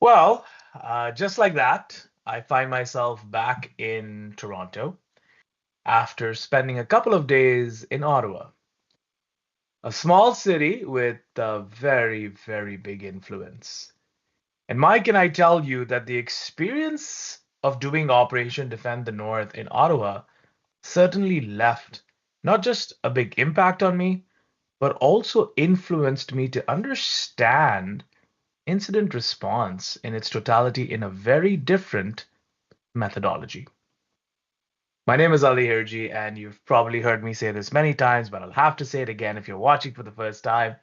Well, just like that, I find myself back in Toronto after spending a couple of days in Ottawa, a small city with a very, very big influence. And Mike, can I tell you that the experience of doing Operation Defend the North in Ottawa certainly left not just a big impact on me, but also influenced me to understand incident response in its totality in a very different methodology. My name is Ali Hirji, and you've probably heard me say this many times, but I'll have to say it again if you're watching for the first time.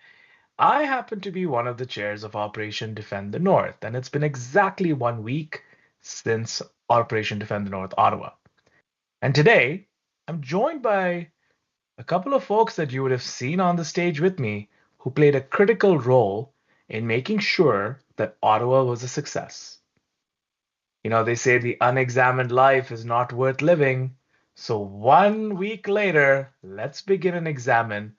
I happen to be one of the chairs of Operation Defend the North, and it's been exactly 1 week since Operation Defend the North Ottawa. And today, I'm joined by a couple of folks that you would have seen on the stage with me who played a critical role in making sure that Ottawa was a success. You know, they say the unexamined life is not worth living. So 1 week later, let's begin and examine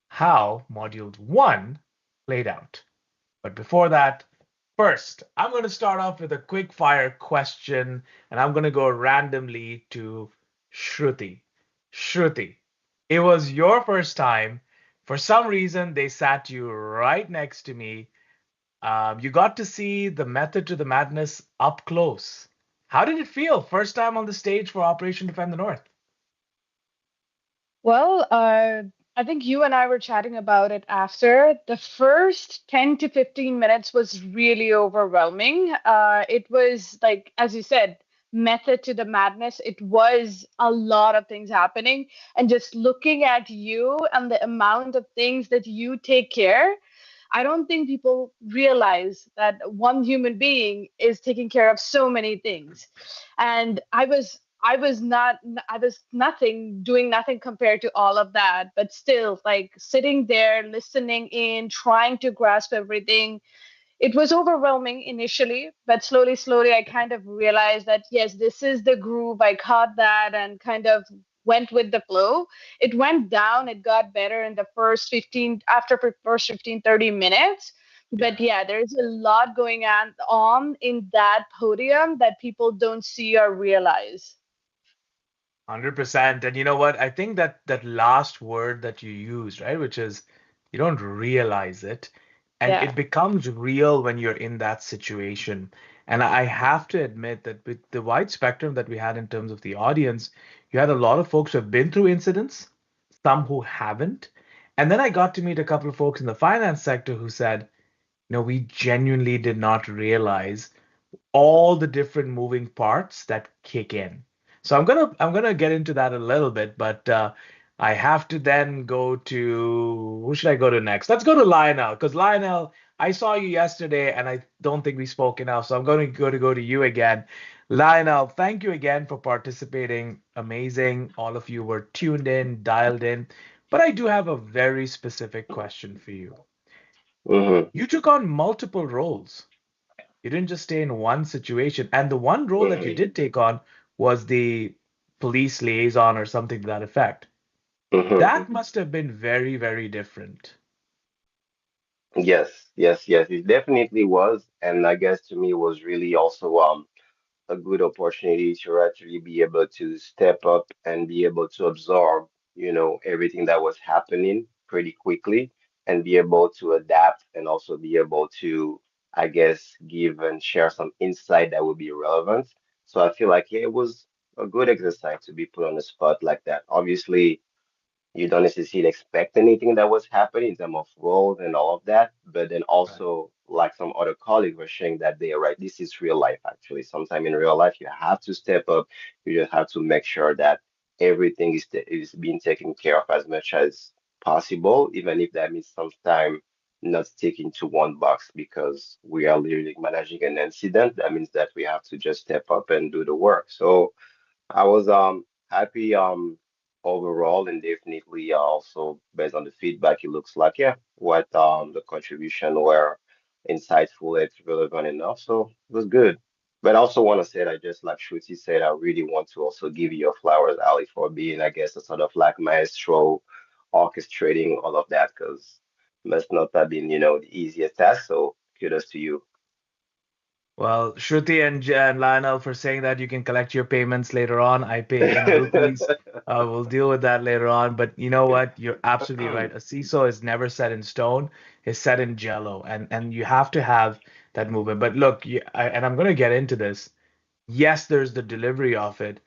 how Module 1 played out. But before that, first, I'm going to start off with a quick fire question, and I'm going to go randomly to Shruti. Shruti, it was your first time. For some reason, they sat you right next to me. You got to see the method to the madness up close. How did it feel? First time on the stage for Operation Defend the North. Well, I think you and I were chatting about it after. The first 10 to 15 minutes was really overwhelming. It was like, as you said, method to the madness. It was a lot of things happening. And just looking at you and the amount of things that you take care, I don't think people realize that one human being is taking care of so many things. And I was nothing, doing nothing compared to all of that, but still like sitting there, listening in, trying to grasp everything. It was overwhelming initially, but slowly, I kind of realized that yes, this is the groove. I caught that and kind of went with the flow. It went down, it got better in the first 15, 30 minutes. Yeah. But yeah, there's a lot going on in that podium that people don't see or realize. 100%. And you know what? I think that that last word that you used, right, which is you don't realize it, and it Yeah. becomes real when you're in that situation. And I have to admit that with the wide spectrum that we had in terms of the audience, you had a lot of folks who have been through incidents, some who haven't. And then I got to meet a couple of folks in the finance sector who said, we genuinely did not realize all the different moving parts that kick in. So I'm gonna get into that a little bit, but I have to then go to who should I go to next? Let's go to Lionel, because Lionel, I saw you yesterday and I don't think we spoke enough, so I'm going to go to you again. Lionel, thank you again for participating. Amazing. All of you were tuned in, dialed in. But I do have a very specific question for you. Mm-hmm. You took on multiple roles. You didn't just stay in one situation. And the one role that you Mm-hmm. did take on was the police liaison or something to that effect. Mm-hmm. That must have been very, very different. Yes. It definitely was, and I guess to me it was really also a good opportunity to actually be able to step up and be able to absorb, everything that was happening pretty quickly and be able to adapt and also be able to, I guess, give and share some insight that would be relevant. So I feel like yeah, it was a good exercise to be put on the spot like that. Obviously you don't necessarily expect anything that was happening in terms of roles and all of that. But then Right. also, like some other colleagues were sharing that they are right, this is real life actually. Sometime in real life, you have to step up. You just have to make sure that everything is being taken care of as much as possible, even if that means sometimes not sticking to one box because we are literally managing an incident. That means that we have to just step up and do the work. So I was happy overall and definitely also based on the feedback it looks like yeah what the contribution were insightful and relevant enough so it was good. But I also want to say that just like Shruti said, I really want to also give you your flowers, Ali, for being I guess a sort of like maestro orchestrating all of that because must not have been the easiest task. So kudos to you. Well, Shruti and Lionel for saying that you can collect your payments later on. I pay in rupees. We'll deal with that later on. But you know what? You're absolutely right. A seesaw is never set in stone. It's set in jello, and you have to have that movement. But look, and I'm going to get into this. Yes, there's the delivery of it,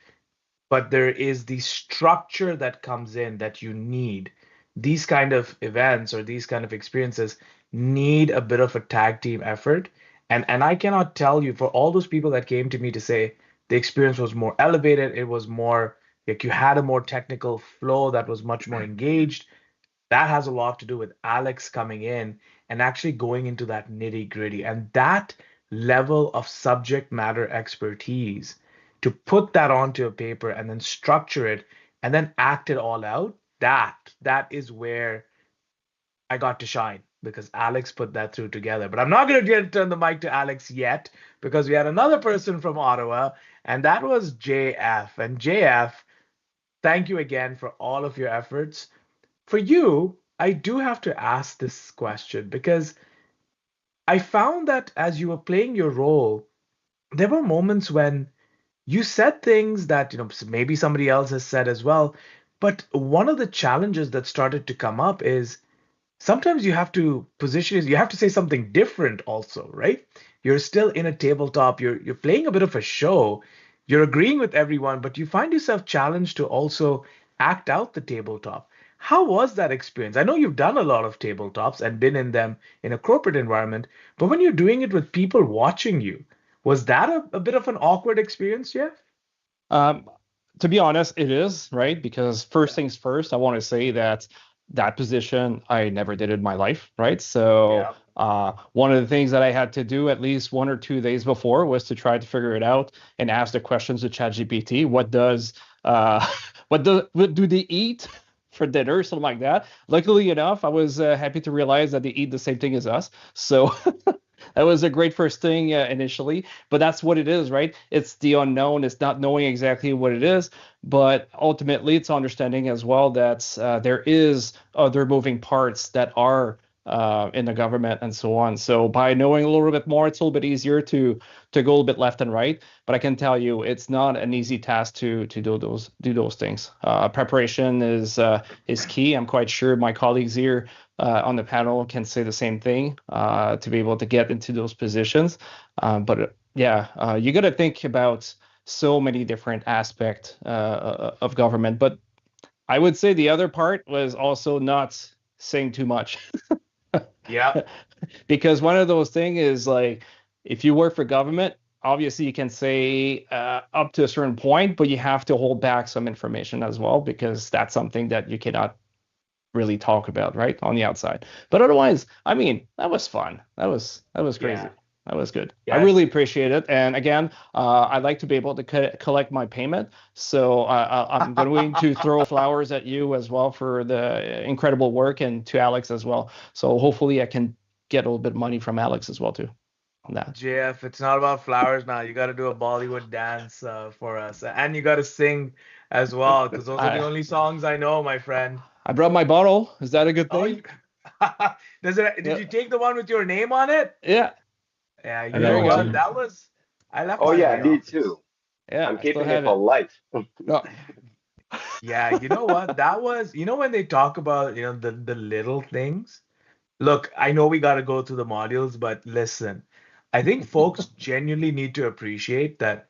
but there is the structure that comes in that you need. These kind of events or these kind of experiences need a bit of a tag team effort. And I cannot tell you for all those people that came to me to say the experience was more elevated, it was more like you had a more technical flow that was much more engaged. That has a lot to do with Alex coming in and actually going into that nitty gritty and that level of subject matter expertise to put that onto a paper and then structure it and then act it all out. That is where I got to shine because Alex put that through together. But I'm not going to turn the mic to Alex yet because we had another person from Ottawa, and that was JF. And JF, thank you again for all of your efforts. For you, I do have to ask this question because I found that as you were playing your role, there were moments when you said things that, maybe somebody else has said as well. But one of the challenges that started to come up is sometimes you have to position, you have to say something different also, right? You're still in a tabletop, you're playing a bit of a show, you're agreeing with everyone, but you find yourself challenged to also act out the tabletop. How was that experience? I know you've done a lot of tabletops and been in them in a corporate environment, but when you're doing it with people watching you, was that a bit of an awkward experience, Jeff? Um, to be honest, it is, right? Because first things first, I want to say that that position I never did in my life, right? So Yeah. one of the things that I had to do at least 1 or 2 days before was to try to figure it out and ask the questions to ChatGPT. What do they eat for dinner, something like that? Luckily enough, I was happy to realize that they eat the same thing as us. So that was a great first thing initially, but that's what it is, right? It's the unknown. It's not knowing exactly what it is, but ultimately it's understanding as well that there is other moving parts that are in the government and so on. So by knowing a little bit more, it's a little bit easier to go a little bit left and right. But I can tell you, it's not an easy task to do those things. Preparation is key. I'm quite sure my colleagues here on the panel can say the same thing to be able to get into those positions. But yeah, you got to think about so many different aspects of government. But I would say the other part was also not saying too much. Yeah. Because one of those things is like, if you work for government, obviously you can say up to a certain point, but you have to hold back some information as well, because that's something that you cannot really talk about, right, on the outside. But otherwise, I mean, that was fun. That was crazy. Yeah. That was good. I Yes. really appreciate it. And again, I'd like to be able to collect my payment. So I'm going to throw flowers at you as well for the incredible work, and to Alex as well. So hopefully I can get a little bit of money from Alex as well too on that. JF, it's not about flowers now. You got to do a Bollywood dance for us, and you got to sing as well, because those are the I only songs I know, my friend. I brought my bottle. Is that a good Oh, thing? did Yeah. you take the one with your name on it? Yeah. Yeah, I you got know one what? too. I left Oh mine in yeah, the me office. too. Yeah, I'm I still keeping it have for it. life. No. Yeah, you know what? That was, when they talk about, the little things. Look, I know we got to go through the modules, but listen, I think folks genuinely need to appreciate that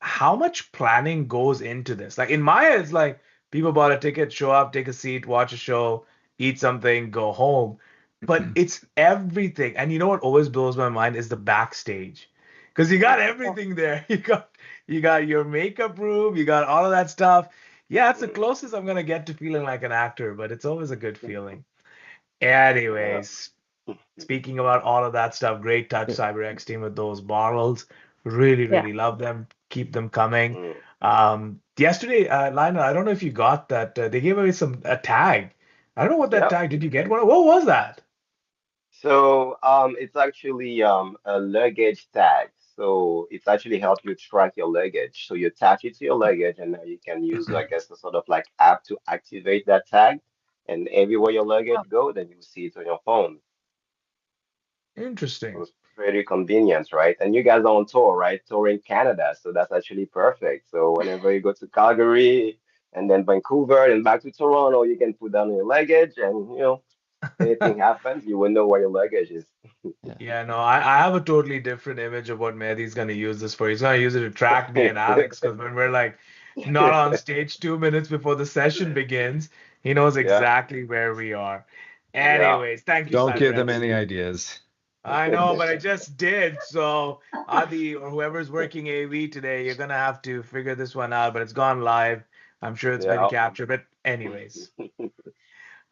how much planning goes into this. Like in my head, it's like people bought a ticket, show up, take a seat, watch a show, eat something, go home. But it's everything. And you know what always blows my mind is the backstage. Because you got everything there. You got your makeup room, you got all of that stuff. Yeah, it's the closest I'm gonna get to feeling like an actor, but it's always a good feeling. Yeah. Anyways, speaking about all of that stuff, great touch, CyberX team, with those bottles. Really, Yeah. really love them. Keep them coming. Mm. Yesterday, Lionel, I don't know if you got that. They gave away a tag. I don't know what that Yep. tag. Did you get one? What was that? So it's actually a luggage tag. So it's actually help you track your luggage. So you attach it to your luggage, and now you can use, I guess, a sort of like app to activate that tag. And everywhere your luggage Oh, go, then you see it on your phone. Interesting. pretty convenient, right? And you guys are on tour, right? Touring Canada, so that's actually perfect. So whenever you go to Calgary and then Vancouver and back to Toronto, you can put down your luggage, and anything happens, you will know where your luggage is. Yeah, no, I have a totally different image of what Mehdi's going to use this for. He's going to use it to track me and Alex because when we're like not on stage 2 minutes before the session begins, he knows Yeah, exactly where we are. yeah. Anyways, thank you, Don't give them CyberX any team. ideas. I know, but I just did. So Adi or whoever's working AV today, you're gonna have to figure this one out, but it's gone live. I'm sure it's been Yeah. captured. But anyways.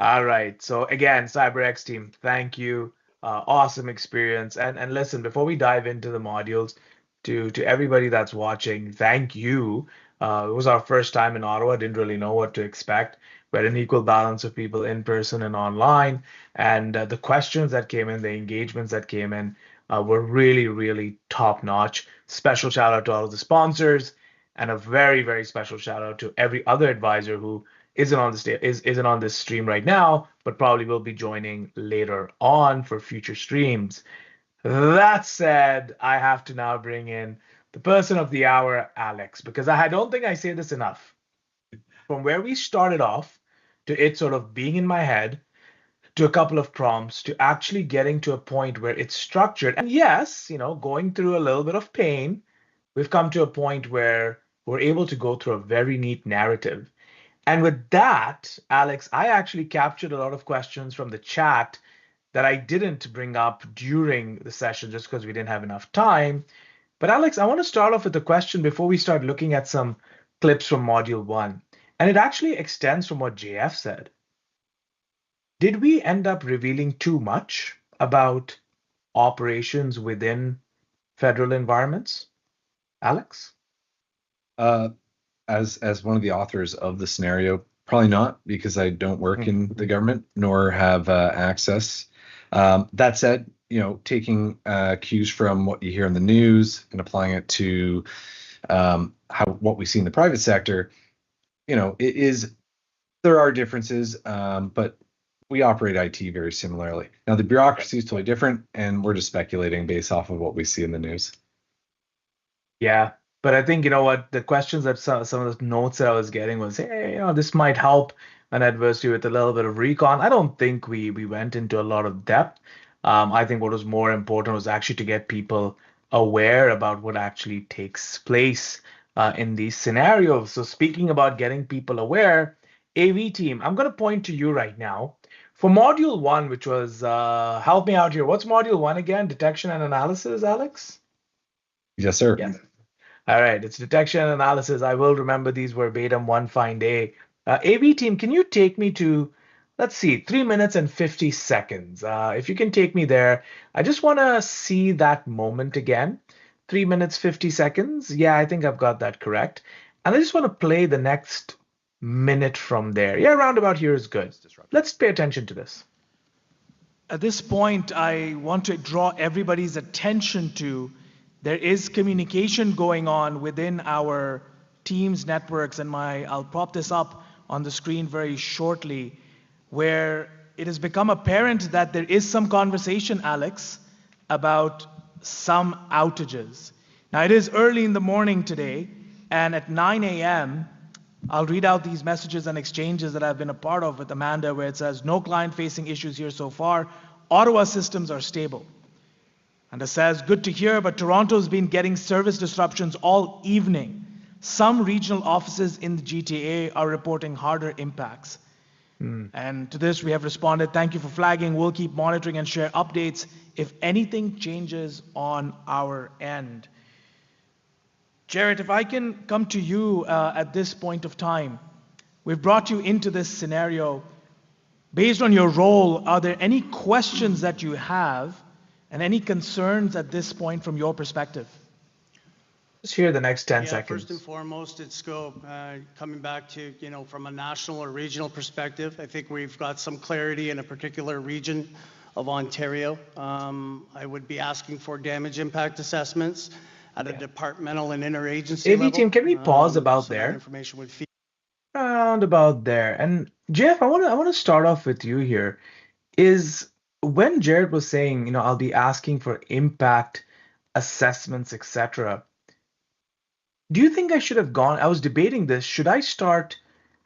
All right. So again, CyberX team, thank you. Awesome experience. And listen, before we dive into the modules, to everybody that's watching, thank you. It was our first time in Ottawa. Didn't really know what to expect. We had an equal balance of people in person and online, and the questions that came in, the engagements that came in, were really, really top notch. Special shout out to all of the sponsors, and a very, very special shout out to every other advisor who isn't on this stream right now, but probably will be joining later on for future streams. That said, I have to now bring in the person of the hour, Alex, because I don't think I say this enough. From where we started off to it sort of being in my head, to a couple of prompts, to actually getting to a point where it's structured. And yes, going through a little bit of pain, we've come to a point where we're able to go through a very neat narrative. And with that, Alex, I actually captured a lot of questions from the chat that I didn't bring up during the session just because we didn't have enough time. But Alex, I want to start off with a question before we start looking at some clips from Module 1. And it actually extends from what JF said. Did we end up revealing too much about operations within federal environments? Alex? As one of the authors of the scenario, probably not, because I don't work in the government nor have access. That said, taking cues from what you hear in the news and applying it to what we see in the private sector, there are differences, but we operate IT very similarly. Now, the bureaucracy is totally different, and we're just speculating based off of what we see in the news. Yeah, but I think, what, the questions that some of the notes that I was getting was, hey, this might help an adversary with a little bit of recon. I don't think we went into a lot of depth. I think what was more important was actually to get people aware about what actually takes place in these scenarios. So speaking about getting people aware, AV team, I'm going to point to you right now. For Module 1, which was, help me out here. What's Module 1 again? Detection and analysis, Alex? Yes, sir. Yes. All right, it's detection and analysis. I will remember these verbatim one fine day. AV team, can you take me to, let's see, 3 minutes and 50 seconds? If you can take me there, I just want to see that moment again. 3 minutes, 50 seconds. Yeah, I think I've got that correct. And I just want to play the next minute from there. Yeah, roundabout here is good. Let's pay attention to this. At this point, I want to draw everybody's attention to there is communication going on within our Teams networks, and I'll prop this up on the screen very shortly, where it has become apparent that there is some conversation, Alex, about some outages. Now, it is early in the morning today, and at 9 a.m., I'll read out these messages and exchanges that I've been a part of with Amanda, where it says, no client-facing issues here so far. Ottawa systems are stable. And it says, good to hear, but Toronto's been getting service disruptions all evening. Some regional offices in the GTA are reporting harder impacts. And to this, we have responded, thank you for flagging. We'll keep monitoring and share updates if anything changes on our end. Jared, if I can come to you at this point of time, we've brought you into this scenario. Based on your role, are there any questions that you have and any concerns at this point from your perspective? Just hear the next 10 seconds. First and foremost, it's scope. Coming back to, from a national or regional perspective, I think we've got some clarity in a particular region of Ontario. I would be asking for damage impact assessments at a departmental and interagency level. AV team, can we pause about there? Information would feed. Around about there. And Jeff, I want to start off with you here. Is when Jared was saying, I'll be asking for impact assessments, etc., do you think I should have gone? I was debating this. Should I start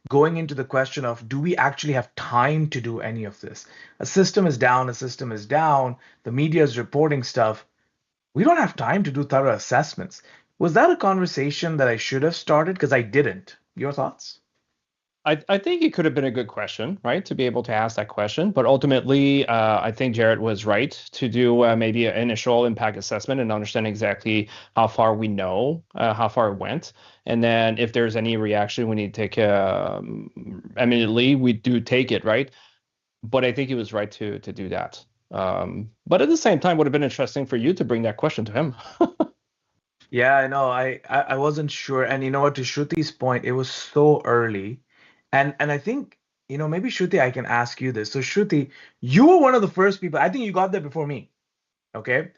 going into the question of, do we actually have time to do any of this? A system is down, a system is down, the media is reporting stuff. We don't have time to do thorough assessments. Was that a conversation that I should have started? Because I didn't. Your thoughts? I think it could have been a good question, right, to be able to ask that question. But ultimately, I think Jared was right to do maybe an initial impact assessment and understand exactly how far we know, how far it went. And then if there's any reaction we need to take immediately, we do take it, right? But I think he was right to do that. But at the same time, would have been interesting for you to bring that question to him. Yeah, I know. I wasn't sure. And you know what, to Shruti's point, it was so early. And I think, maybe Shruti, I can ask you this. So Shruti, you were one of the first people. I think you got there before me. Okay.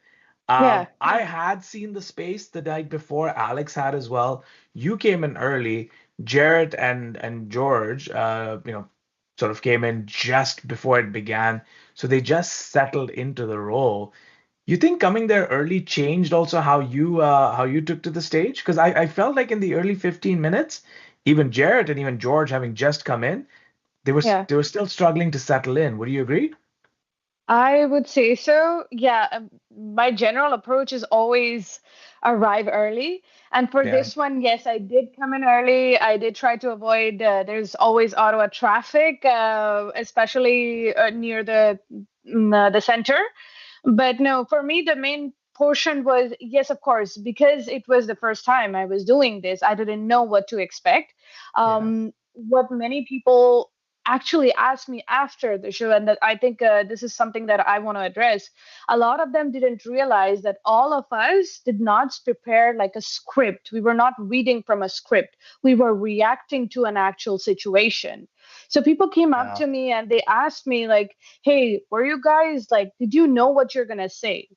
Yeah. I had seen the space the night before. Alex had as well. You came in early. Jarrett and George, sort of came in just before it began. So they just settled into the role. You think coming there early changed also how you took to the stage? Because I felt like in the early 15 minutes, even Jarrett and even George having just come in, Yeah. they were still struggling to settle in. Would you agree? I would say so. Yeah, my general approach is always arrive early. And for Yeah. this one, yes, I did come in early. I did try to avoid, there's always Ottawa traffic, especially near the center. But no, for me, the main portion was, yes, of course, because it was the first time I was doing this, I didn't know what to expect. Yeah. What many people actually asked me after the show, and that I think this is something that I want to address. A lot of them didn't realize that all of us did not prepare like a script. We were not reading from a script. We were reacting to an actual situation. So people came up Yeah. to me and they asked me like, "Hey, were you guys like, did you know what you're gonna say?"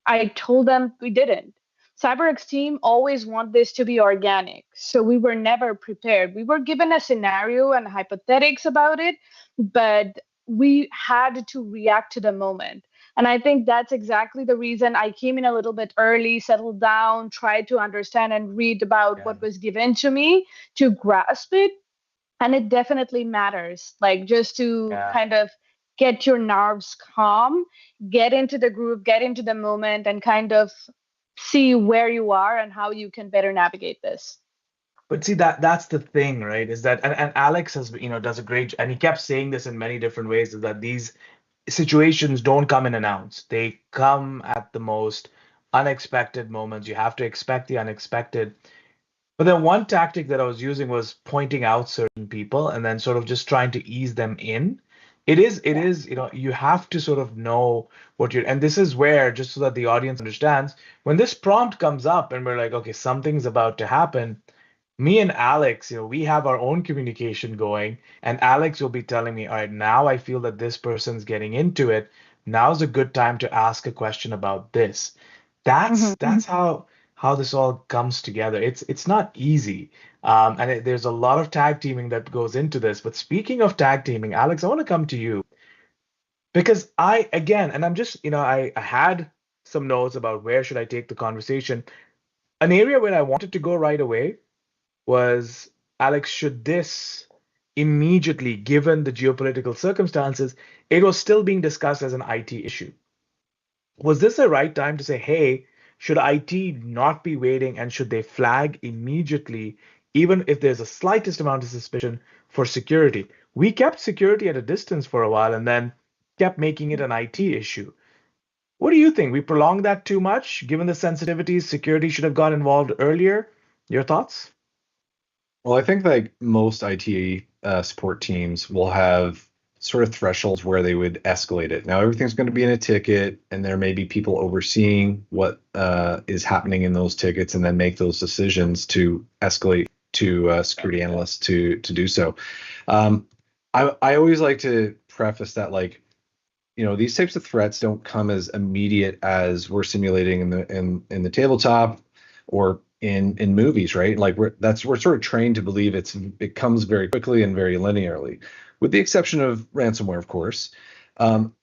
I told them we didn't. CyberX team always want this to be organic. So we were never prepared. We were given a scenario and hypothetics about it, but we had to react to the moment. And I think that's exactly the reason I came in a little bit early, settled down, tried to understand and read about Yeah. what was given to me to grasp it. And it definitely matters, like just to Yeah. kind of get your nerves calm, get into the groove, get into the moment, and kind of see where you are and how you can better navigate this. But see, that's the thing, right? Is that, and Alex has, does a great, and he kept saying this in many different ways, is that these situations don't come unannounced. They come at the most unexpected moments. You have to expect the unexpected. But then one tactic that I was using was pointing out certain people and then sort of just trying to ease them in. It Yeah. is, you have to sort of know what you're, and this is where, just so that the audience understands, when this prompt comes up and we're like, okay, something's about to happen, me and Alex, we have our own communication going, and Alex will be telling me, all right, now I feel that this person's getting into it. Now's a good time to ask a question about this. That's how this all comes together. It's not easy, and there's a lot of tag teaming that goes into this. But speaking of tag teaming, Alex, I want to come to you because I again, and I'm just, I had some notes about where should I take the conversation. An area where I wanted to go right away was, Alex, should this immediately, given the geopolitical circumstances, it was still being discussed as an IT issue. Was this the right time to say, hey, should IT not be waiting and should they flag immediately, even if there's a slightest amount of suspicion for security? We kept security at a distance for a while and then kept making it an IT issue. What do you think? We prolonged that too much? Given the sensitivities, security should have got involved earlier. Your thoughts? Well, I think like most IT support teams will have sort of thresholds where they would escalate it. Now, everything's going to be in a ticket, and there may be people overseeing what is happening in those tickets, and then make those decisions to escalate to security analysts to do so. I always like to preface that, like, these types of threats don't come as immediate as we're simulating in the tabletop or in movies, right? Like we're sort of trained to believe it comes very quickly and very linearly, with the exception of ransomware, of course.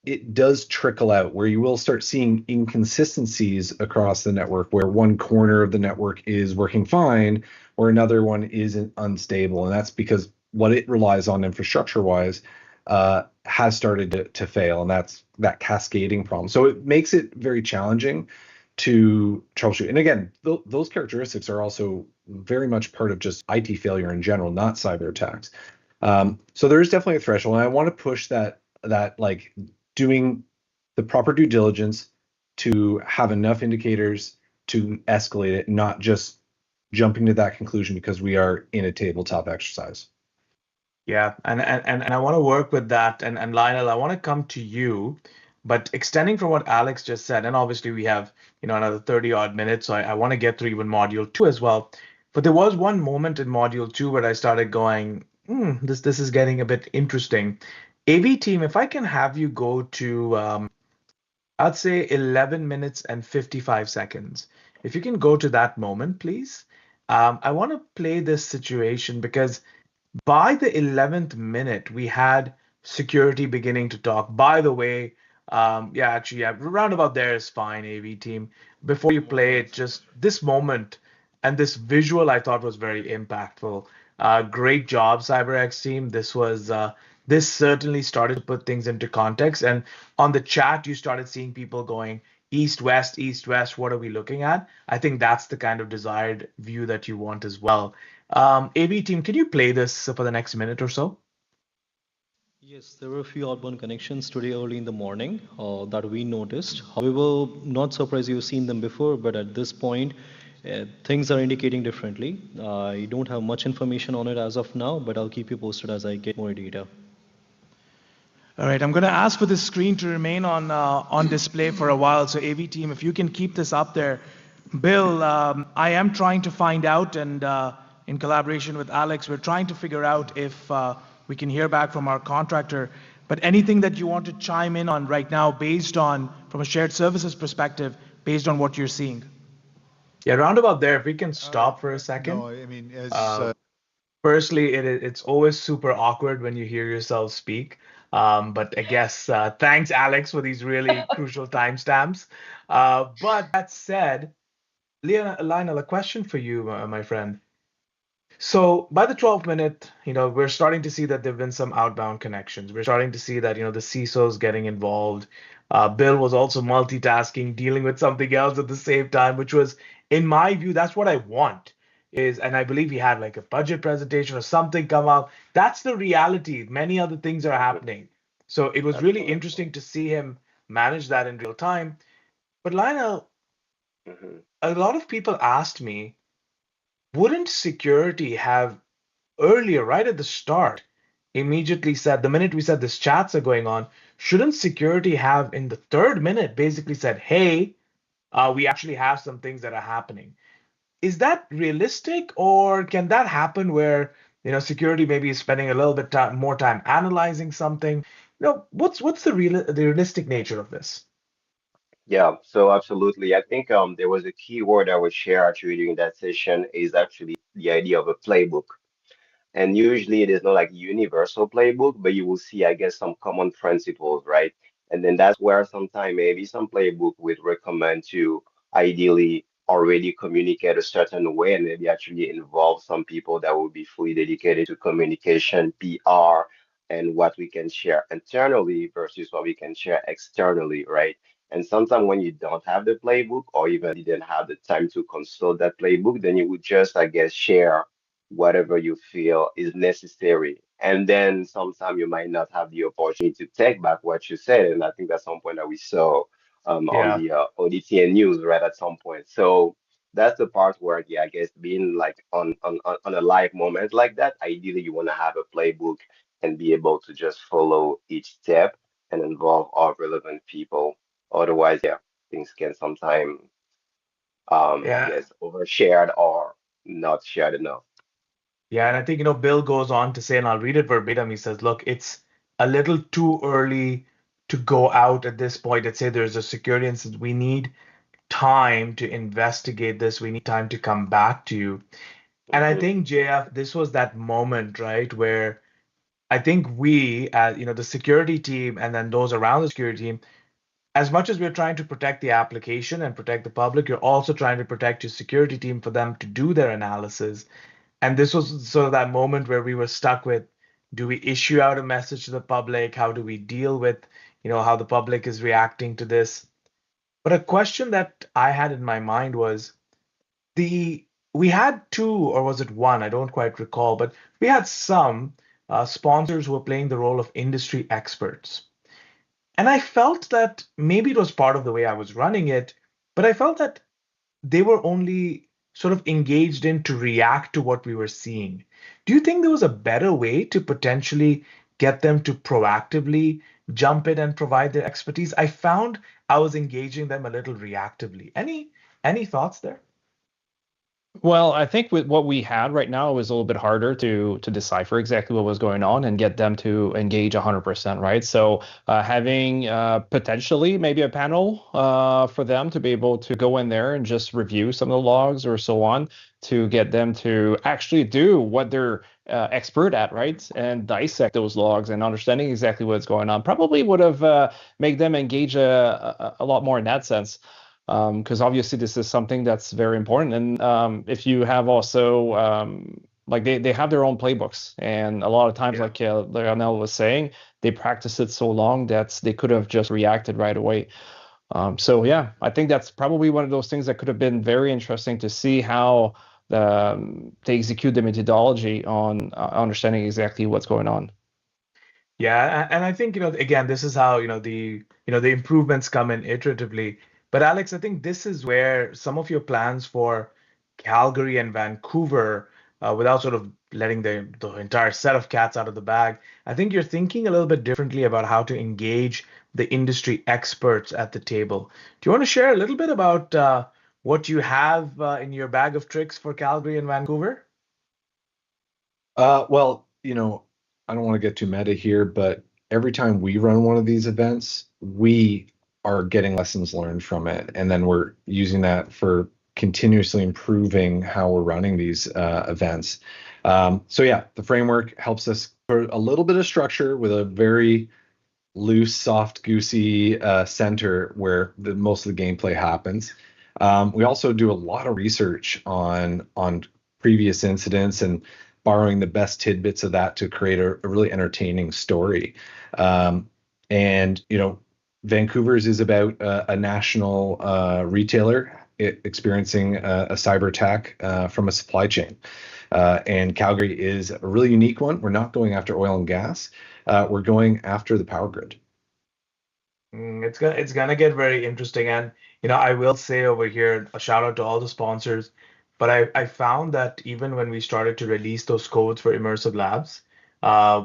it does trickle out where you will start seeing inconsistencies across the network where one corner of the network is working fine or another one isn't unstable. And that's because what it relies on infrastructure wise has started to fail. And that's that cascading problem. So it makes it very challenging to troubleshoot. And again, those characteristics are also very much part of just IT failure in general, not cyber attacks. So there is definitely a threshold. And I want to push that like doing the proper due diligence to have enough indicators to escalate it, not just jumping to that conclusion because we are in a tabletop exercise. Yeah, and I want to work with that. And Lionel, I want to come to you, but extending from what Alex just said, and obviously we have, another 30 odd minutes, so I want to get through even module 2 as well. But there was one moment in module 2 where I started going, this is getting a bit interesting. AV team, if I can have you go to I'd say 11 minutes and 55 seconds. If you can go to that moment, please. I want to play this situation because by the 11th minute, we had security beginning to talk. By the way, round about there is fine, AV team. Before you play it, just this moment and this visual I thought was very impactful. Great job, siberX team. This certainly started to put things into context. And on the chat, you started seeing people going east, west, east, west. What are we looking at? I think that's the kind of desired view that you want as well. AB team, can you play this for the next minute or so? Yes, there were a few outbound connections today early in the morning that we noticed. However, not surprised you've seen them before, but at this point, things are indicating differently. I don't have much information on it as of now, but I'll keep you posted as I get more data. All right, I'm going to ask for this screen to remain on display for a while. So AV team, if you can keep this up there. Bill, I am trying to find out, and in collaboration with Alex, we're trying to figure out if we can hear back from our contractor. But anything that you want to chime in on right now based on, from a shared services perspective, based on what you're seeing? Yeah, roundabout there, if we can stop for a second. No, I mean, firstly, it's always super awkward when you hear yourself speak. But I guess thanks, Alex, for these really crucial timestamps. But that said, Lionel, a question for you, my friend. So by the 12th minute, we're starting to see that there've been some outbound connections. We're starting to see that, the CISO's getting involved. Bill was also multitasking, dealing with something else at the same time, which was, in my view, that's what I want. And I believe he had like a budget presentation or something come up. That's the reality. Many other things are happening. So it was really interesting to see him manage that in real time. But Lionel, a lot of people asked me, wouldn't security have earlier, right at the start, immediately said, the minute we said this chats are going on, shouldn't security have in the 3rd minute basically said, hey, we actually have some things that are happening? Is that realistic, or can that happen where security maybe is spending a little bit more time analyzing something? What's the realistic nature of this? Yeah, so absolutely. I think there was a key word I would share actually during that session is actually the idea of a playbook. And usually it is not like universal playbook, but you will see, I guess, some common principles, right? And then that's where sometimes maybe some playbook would recommend to ideally already communicate a certain way and maybe actually involve some people that will be fully dedicated to communication, PR, and what we can share internally versus what we can share externally, right? And sometimes when you don't have the playbook or even didn't have the time to consult that playbook, then you would just, I guess, share whatever you feel is necessary. And then sometimes you might not have the opportunity to take back what you said. And I think that's some point that we saw on Yeah. the ODTN news, right, at some point. So that's the part where, yeah, I guess being like on a live moment like that, ideally you want to have a playbook and be able to just follow each step and involve all relevant people. Otherwise, yeah, things can sometimes, I Yeah. guess, overshared or not shared enough. Yeah, and I think, Bill goes on to say, and I'll read it verbatim. He says, look, it's a little too early to go out at this point and say there's a security incident. We need time to investigate this. We need time to come back to you. And I think, JF, this was that moment, right, where I think we, the security team and then those around the security team, as much as we're trying to protect the application and protect the public, you're also trying to protect your security team for them to do their analysis. And this was sort of that moment where we were stuck with, do we issue out a message to the public? How do we deal with, how the public is reacting to this? But a question that I had in my mind was we had two, or was it one? I don't quite recall, but we had some sponsors who were playing the role of industry experts. And I felt that maybe it was part of the way I was running it, but I felt that they were only sort of engaged in to react to what we were seeing. Do you think there was a better way to potentially get them to proactively jump in and provide their expertise? I found I was engaging them a little reactively. Any thoughts there? Well, I think with what we had right now, it was a little bit harder to decipher exactly what was going on and get them to engage 100%, right? So having potentially maybe a panel for them to be able to go in there and just review some of the logs or so on to get them to actually do what they're expert at, right? And dissect those logs and understanding exactly what's going on probably would have made them engage a lot more in that sense. Because obviously this is something that's very important. And if you have also like they have their own playbooks, and a lot of times, like Lionel was saying, they practice it so long that they could have just reacted right away. So yeah, I think that's probably one of those things that could have been very interesting to see how they execute the methodology on understanding exactly what's going on. Yeah, and I think, again, this is how, the improvements come in iteratively. But Alex, I think this is where some of your plans for Calgary and Vancouver, without sort of letting the entire set of cats out of the bag, I think you're thinking a little bit differently about how to engage the industry experts at the table. Do you want to share a little bit about what you have in your bag of tricks for Calgary and Vancouver? Well, I don't want to get too meta here, but every time we run one of these events, we are getting lessons learned from it, and then we're using that for continuously improving how we're running these events. So yeah, the framework helps us for a little bit of structure with a very loose, soft, goosey center where most of the gameplay happens. We also do a lot of research on previous incidents and borrowing the best tidbits of that to create a really entertaining story. And Vancouver's is about a national retailer experiencing a cyber attack from a supply chain. And Calgary is a really unique one. We're not going after oil and gas. We're going after the power grid. It's gonna get very interesting, and I will say over here a shout out to all the sponsors. But I found that even when we started to release those codes for immersive labs,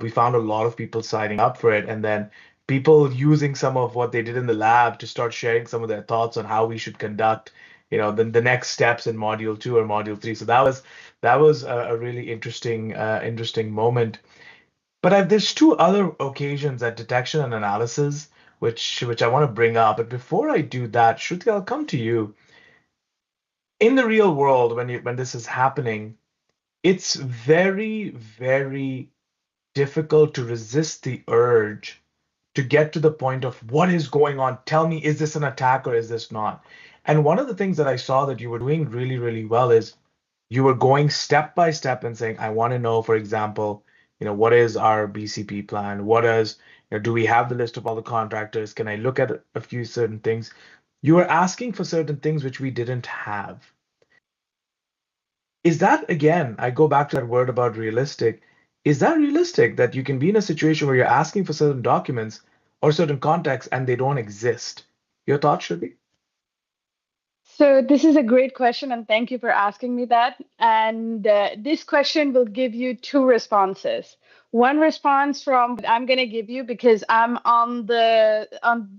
we found a lot of people signing up for it, and then people using some of what they did in the lab to start sharing some of their thoughts on how we should conduct, the next steps in module 2 or module 3. So that was a really interesting moment. But there's two other occasions at detection and analysis which I want to bring up. But before I do that, Shruti, I'll come to you. In the real world, when this is happening, it's very, very difficult to resist the urge to get to the point of what is going on. Tell me, is this an attack or is this not? And one of the things that I saw that you were doing really, really well is you were going step by step and saying, I want to know, for example, what is our BCP plan? What is, do we have the list of all the contractors? Can I look at a few certain things? You were asking for certain things which we didn't have. Is that, again, I go back to that word about realistic. Is that realistic that you can be in a situation where you're asking for certain documents or certain contexts and they don't exist? Your thoughts should be? So this is a great question, and thank you for asking me that. And this question will give you two responses. One response from what I'm going to give you, because I'm on the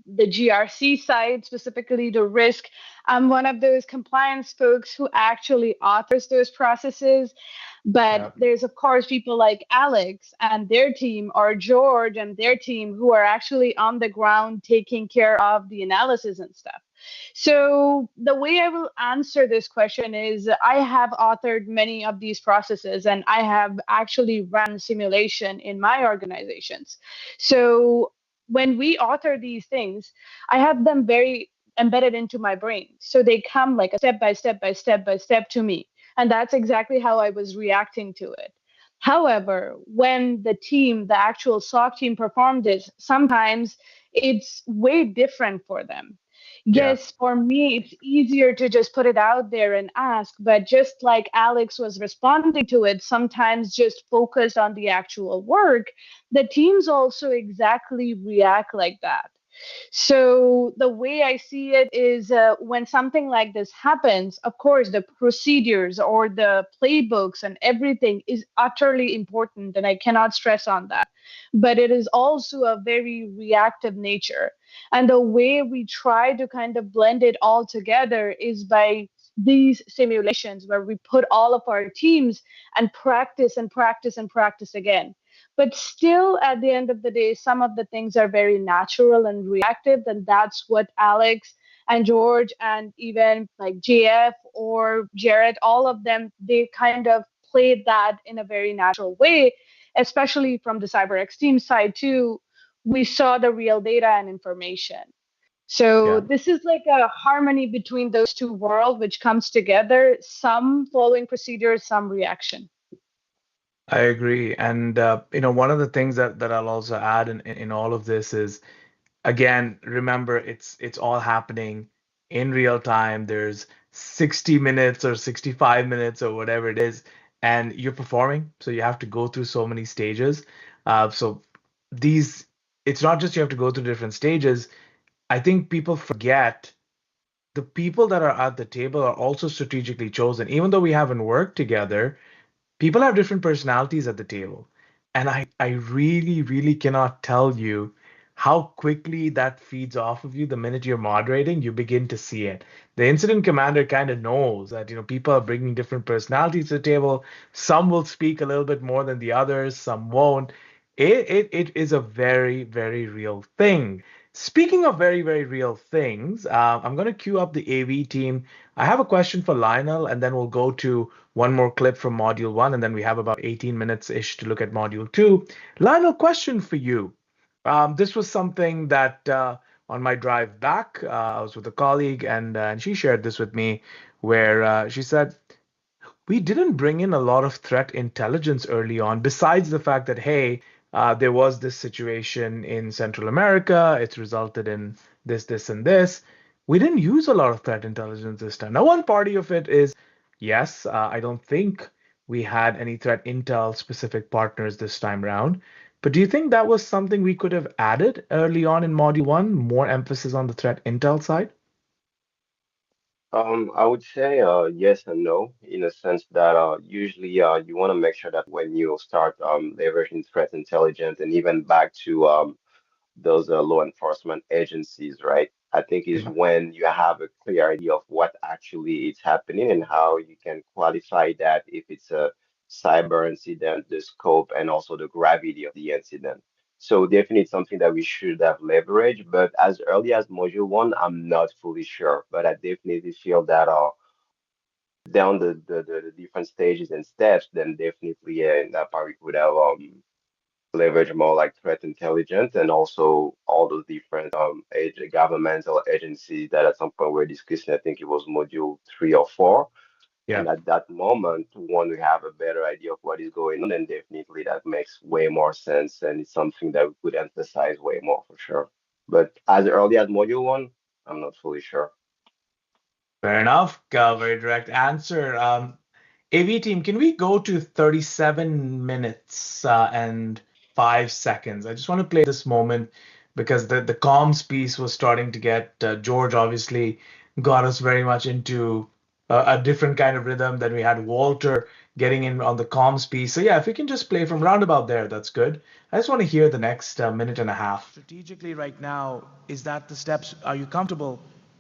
GRC side, specifically the risk. I'm one of those compliance folks who actually authors those processes. But there's, of course, people like Alex and their team, or George and their team, who are actually on the ground taking care of the analysis and stuff. So the way I will answer this question is I have authored many of these processes and I have actually run simulation in my organizations. So when we author these things, I have them very embedded into my brain. So they come like a step by step by step by step to me. And that's exactly how I was reacting to it. However, when the team, the actual SOC team performed it, sometimes it's way different for them. Yeah. Yes, for me, it's easier to just put it out there and ask, but just like Alex was responding to it, sometimes just focused on the actual work, the teams also exactly react like that. So the way I see it is when something like this happens, of course, the procedures or the playbooks and everything is utterly important, and I cannot stress on that. But it is also a very reactive nature. And the way we try to kind of blend it all together is by these simulations where we put all of our teams and practice and practice and practice again. But still, at the end of the day, some of the things are very natural and reactive, and that's what Alex and George and even like JF or Jared, all of them, they kind of played that in a very natural way, especially from the CyberX team side too. We saw the real data and information. So Yeah. this is like a harmony between those two worlds, which comes together, some following procedures, some reaction. I agree. And one of the things that I'll also add in all of this is, again, remember it's all happening in real time. There's 60 minutes or 65 minutes or whatever it is, and you're performing, so you have to go through so many stages. So these, it's not just you have to go through different stages. I think people forget the people that are at the table are also strategically chosen. Even though we haven't worked together, people have different personalities at the table. And I really, really cannot tell you how quickly that feeds off of you. The minute you're moderating, you begin to see it. The incident commander kind of knows that, people are bringing different personalities to the table. Some will speak a little bit more than the others, some won't. It is a very, very real thing. Speaking of very, very real things, I'm going to queue up the AV team. I have a question for Lionel, and then we'll go to one more clip from module one, and then we have about 18 minutes-ish to look at module two. Lionel, question for you. This was something that on my drive back, I was with a colleague, and she shared this with me, where she said, we didn't bring in a lot of threat intelligence early on, besides the fact that, hey, there was this situation in Central America, it's resulted in this, and this. We didn't use a lot of threat intelligence this time. Now, one party of it is, yes, I don't think we had any threat intel specific partners this time around. But do you think that was something we could have added early on in Module 1, more emphasis on the threat intel side? I would say yes and no, in a sense that usually you want to make sure that when you start leveraging threat intelligence and even back to those law enforcement agencies, right? I think is Yeah. when you have a clear idea of what actually is happening and how you can qualify that if it's a cyber incident, the scope, and also the gravity of the incident. So definitely something that we should have leveraged, but as early as module one, I'm not fully sure, but I definitely feel that down the different stages and steps, then definitely in that part we could have leverage more like threat intelligence and also all those different governmental agencies that at some point we're discussing. I think it was module 3 or 4. Yeah. And at that moment, when we have a better idea of what is going on, then definitely that makes way more sense. And it's something that we could emphasize way more for sure. But as early as module 1, I'm not fully sure. Fair enough. Very direct answer. AV team, can we go to 37 minutes and 5 seconds? I just want to play this moment because the comms piece was starting to get, George obviously got us very much into a different kind of rhythm. Then we had Walter getting in on the comms piece. So yeah, if we can just play from roundabout there, that's good. I just want to hear the next minute and a half. Strategically right now, is that the steps? Are you comfortable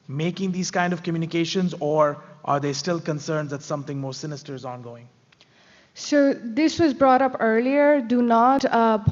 making these kind of communications, or are they still concerns that something more sinister is ongoing? So this was brought up earlier. Do not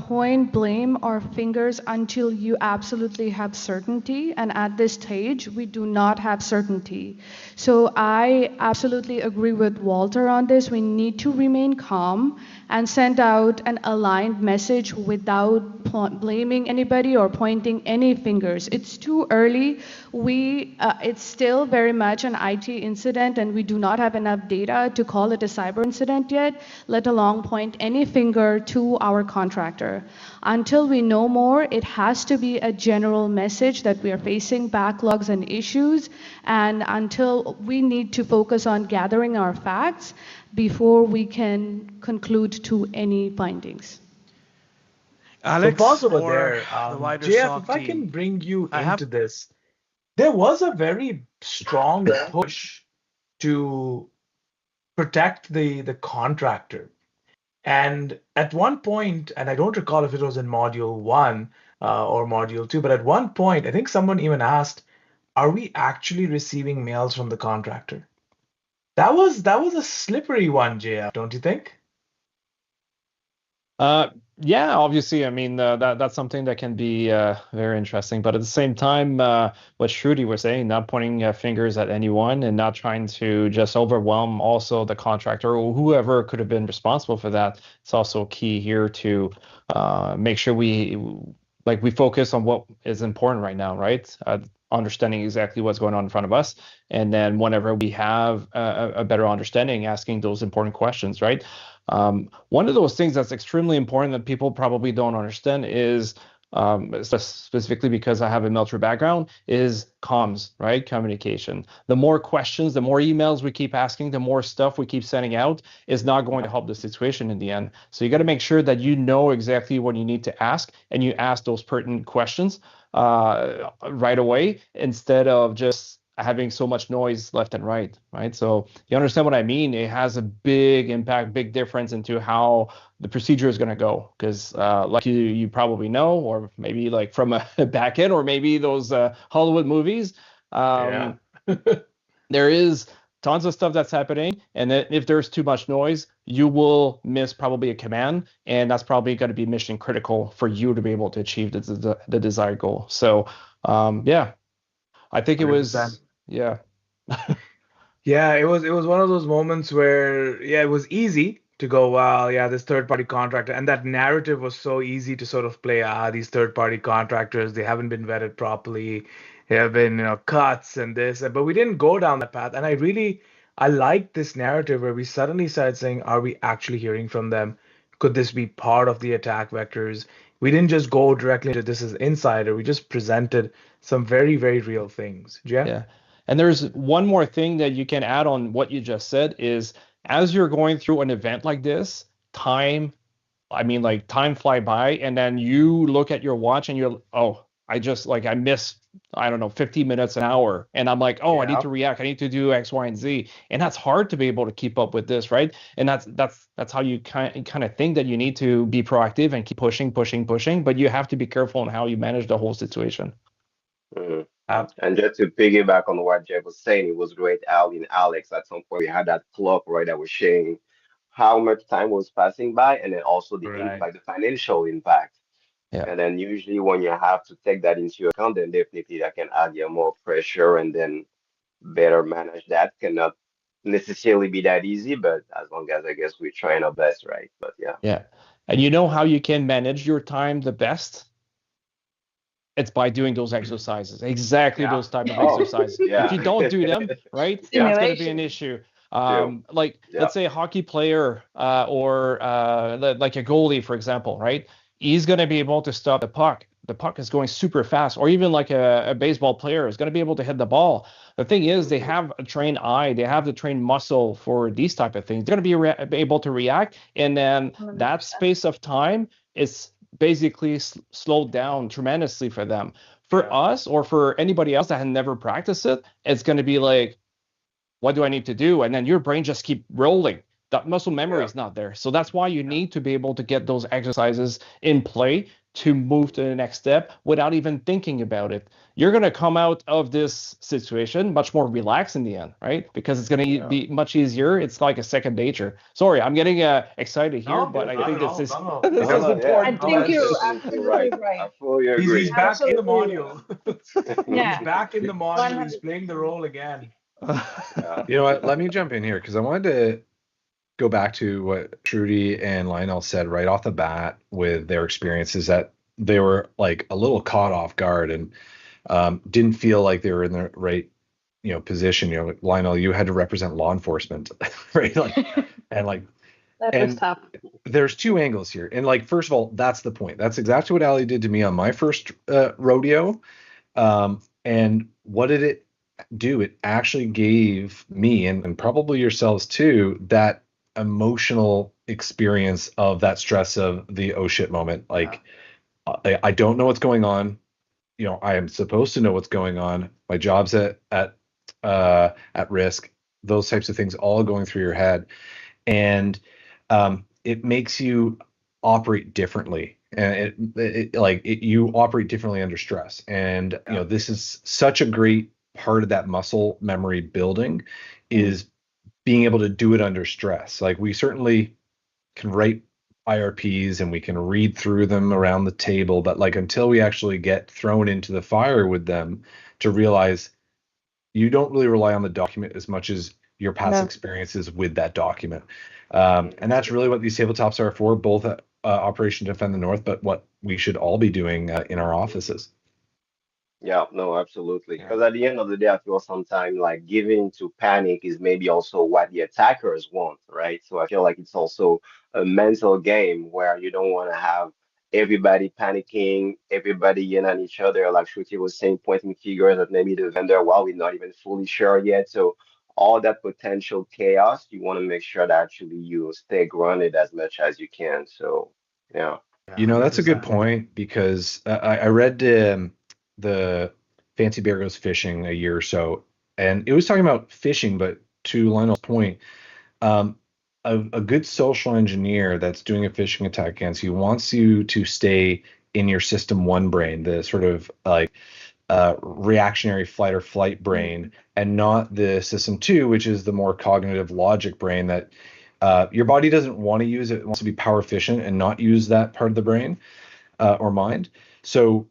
point blame or fingers until you absolutely have certainty. And at this stage, we do not have certainty. So I absolutely agree with Walter on this. We need to remain calm and send out an aligned message without blaming anybody or pointing any fingers. It's too early. It's still very much an IT incident, and we do not have enough data to call it a cyber incident yet, let alone point any finger to our contractor. Until we know more, it has to be a general message that we are facing backlogs and issues, and until we need to focus on gathering our facts before we can conclude to any findings. Alex, so pause over or there. the wider JF, SOC if I team. can bring you I have into this, there was a very strong push to protect the contractor. And at one point, and I don't recall if it was in module 1 or module 2, but at one point, I think someone even asked, are we actually receiving mails from the contractor? That was a slippery one, JF, don't you think? Yeah, obviously, I mean, that's something that can be very interesting. But at the same time, what Shruti was saying, not pointing fingers at anyone and not trying to just overwhelm also the contractor or whoever could have been responsible for that. It's also key here to make sure we focus on what is important right now, right? Understanding exactly what's going on in front of us, and then whenever we have a better understanding, asking those important questions, right? One of those things that's extremely important that people probably don't understand is, specifically because I have a military background, is comms, right? Communication. The more questions, the more emails we keep asking, the more stuff we keep sending out is not going to help the situation in the end. So you got to make sure that you know exactly what you need to ask, and you ask those pertinent questions right away instead of just having so much noise left and right, right? So you understand what I mean? It has a big impact, big difference into how the procedure is going to go. Because like you probably know, or maybe like from a back end, or maybe those Hollywood movies, Yeah. there is tons of stuff that's happening. And if there's too much noise, you will miss probably a command. And that's probably going to be mission critical for you to be able to achieve the desired goal. So yeah, I think it 100%. was, yeah. Yeah, it was one of those moments where, yeah, it was easy to go, well, yeah, this third party contractor, and that narrative was so easy to sort of play, these third party contractors, they haven't been vetted properly, there have been, cuts and this, but we didn't go down that path. And I like this narrative where we suddenly started saying, are we actually hearing from them? Could this be part of the attack vectors? We didn't just go directly into this as insider, we just presented some very, very real things. Jeff? Yeah. And there's one more thing that you can add on what you just said is, as you're going through an event like this, time fly by, and then you look at your watch and you're, oh, I missed, I don't know, 50 minutes, an hour. And I'm like, oh, I need to react. I need to do X, Y, and Z. And that's hard to be able to keep up with this, right? And that's how you kind of think that you need to be proactive and keep pushing. But you have to be careful on how you manage the whole situation. Mhm. And just to piggyback on what Jeff was saying, it was great, Ali and Alex. At some point, we had that clock, right, that was showing how much time was passing by, and then also the Right. impact, the financial impact. Yeah. And then usually when you have to take that into account, then definitely that can add you more pressure, and then better manage that. Cannot necessarily be that easy, but as long as I guess we're trying our best, right? But yeah. Yeah. And you know how you can manage your time the best? It's by doing those exercises, exactly those type of exercises. Yeah. If you don't do them, right, that's going to be an issue. Let's say a hockey player or like a goalie, for example, right? He's going to be able to stop the puck. The puck is going super fast, or even like a baseball player is going to be able to hit the ball. The thing is, they have a trained eye, they have the trained muscle for these type of things. They're going to be able to react, and then 100%. that space of time is basically slowed down tremendously for them. For us, or for anybody else that had never practiced it, it's going to be like, what do I need to do? And then your brain just keep rolling. That muscle memory is not there. So that's why you need to be able to get those exercises in play to move to the next step without even thinking about it. You're going to come out of this situation much more relaxed in the end, right? Because it's going to be much easier. It's like a second nature. Sorry, I'm getting excited here, No, but I not think at all. this is No, this no. is Yeah, I important to no, think you're mention. you're absolutely right. I right. fully He's agree. back in the Absolutely module. He's Yeah, back in the module. He's 100. playing the role again. Yeah. You know what? Let me jump in here because I wanted to go back to what Trudy and Lionel said right off the bat with their experiences, that they were like a little caught off guard and didn't feel like they were in the right, position. Lionel, you had to represent law enforcement, right? And like, That was and tough. there's two angles here. And like, first of all, that's the point. That's exactly what Ali did to me on my first rodeo. And what did it do? It actually gave me, and probably yourselves too, that emotional experience of that stress of the oh shit moment. Like, I don't know what's going on. I am supposed to know what's going on. My job's at risk. Those types of things all going through your head, and it makes you operate differently. And you operate differently under stress. And this is such a great part of that muscle memory building is being able to do it under stress. Like, we certainly can write IRPs and we can read through them around the table, but like, until we actually get thrown into the fire with them, to realize you don't really rely on the document as much as your past No. experiences with that document. And that's really what these tabletops are for, both Operation Defend the North, but what we should all be doing in our offices. Yeah, no, absolutely. Yeah. Because at the end of the day, I feel sometimes like giving to panic is maybe also what the attackers want, right? So I feel like it's also a mental game where you don't want to have everybody panicking, everybody in on each other, like Shruti was saying, pointing fingers at maybe the vendor while we're not even fully sure yet. So all that potential chaos, you want to make sure that actually you stay grounded as much as you can. So yeah. Yeah, That's a good 100%. point, because I read the Fancy Bear Goes Fishing a year or so, and it was talking about fishing, but to Lionel's point, um, a good social engineer that's doing a phishing attack against you wants you to stay in your system one brain, the sort of like reactionary fight or flight brain, and not the system two, which is the more cognitive logic brain that your body doesn't want to use. It wants to be power efficient and not use that part of the brain or mind. So,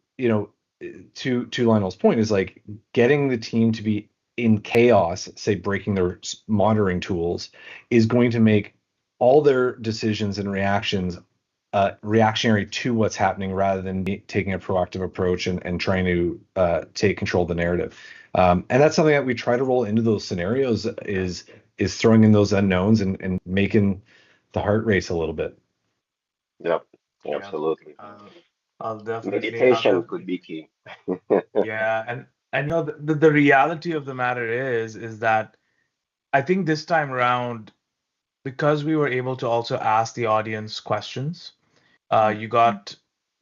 to Lionel's point, is like getting the team to be in chaos, say breaking their monitoring tools, is going to make all their decisions and reactions reactionary to what's happening, rather than taking a proactive approach and trying to take control of the narrative. And that's something that we try to roll into those scenarios, is throwing in those unknowns and making the heart race a little bit. Yep, Yeah. absolutely. I'll Meditation could definitely. be key. Yeah, and the reality of the matter is that I think this time around, because we were able to also ask the audience questions, you got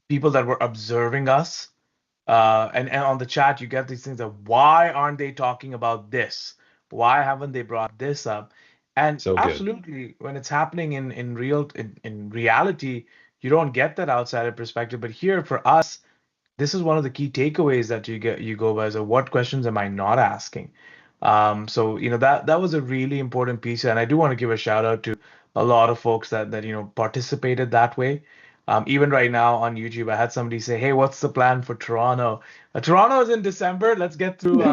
people that were observing us, and on the chat you get these things of why aren't they talking about this? Why haven't they brought this up? And So good. absolutely, when it's happening in reality, you don't get that outsider perspective. But here for us, this is one of the key takeaways that you go by. So what questions am I not asking? So that was a really important piece, and I do want to give a shout out to a lot of folks that participated that way. Even right now on YouTube, I had somebody say, "Hey, what's the plan for Toronto?" Toronto is in December. Let's get through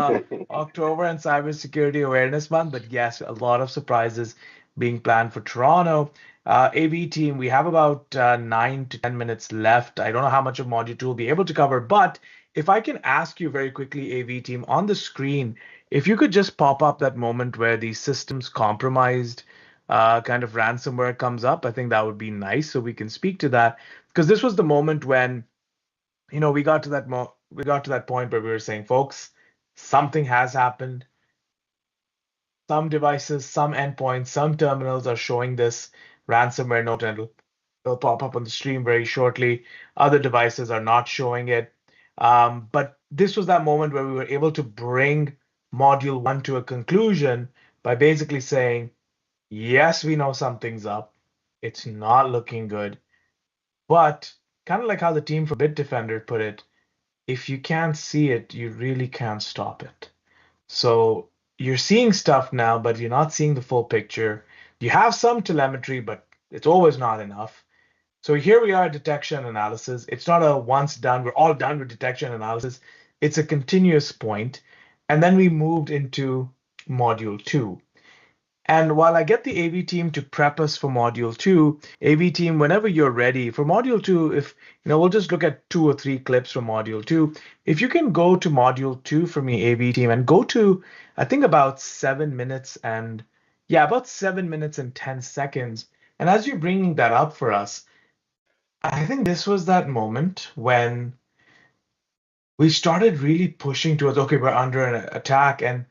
October and Cybersecurity Awareness Month. But yes, a lot of surprises being planned for Toronto. AV team, we have about 9 to 10 minutes left. I don't know how much of Module 2 will be able to cover, but if I can ask you very quickly, AV team, on the screen, if you could just pop up that moment where the system's compromised kind of ransomware comes up, I think that would be nice, so we can speak to that. Because this was the moment when, we got to that point where we were saying, folks, something has happened. Some devices, some endpoints, some terminals are showing this ransomware note, and it'll pop up on the stream very shortly. Other devices are not showing it. But this was that moment where we were able to bring Module 1 to a conclusion by basically saying, yes, we know something's up. It's not looking good. But kind of like how the team from Bitdefender put it, if you can't see it, you really can't stop it. So you're seeing stuff now, but you're not seeing the full picture. You have some telemetry, but it's always not enough. So here we are, detection analysis. It's not a once done, we're all done with detection analysis. It's a continuous point. And then we moved into module 2. And while I get the AV team to prep us for module 2, AV team, whenever you're ready for module 2, if we'll just look at 2 or 3 clips from module 2. If you can go to module 2 for me, AV team, and go to, I think about 7 minutes and about 7 minutes and 10 seconds. And as you're bringing that up for us, I think this was that moment when we started really pushing towards, okay, we're under an attack, and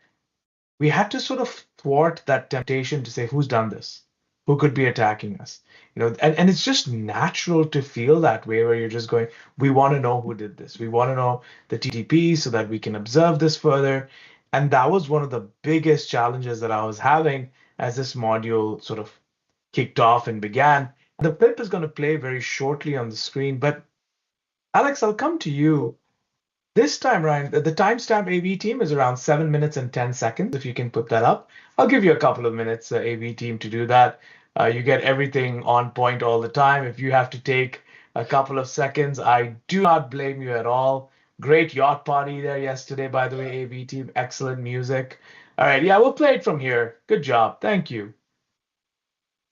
we had to sort of thwart that temptation to say, who's done this? Who could be attacking us? And it's just natural to feel that way where you're just going, we want to know who did this. We want to know the TTP so that we can observe this further. And that was one of the biggest challenges that I was having as this module sort of kicked off and began. The clip is going to play very shortly on the screen, but Alex, I'll come to you. This time, Ryan, the timestamp AV team is around 7 minutes and 10 seconds, if you can put that up. I'll give you a couple of minutes, AV team, to do that. You get everything on point all the time. If you have to take a couple of seconds, I do not blame you at all. Great yacht party there yesterday, by the way, AV team. Excellent music. All right, yeah, we'll play it from here. Good job. Thank you.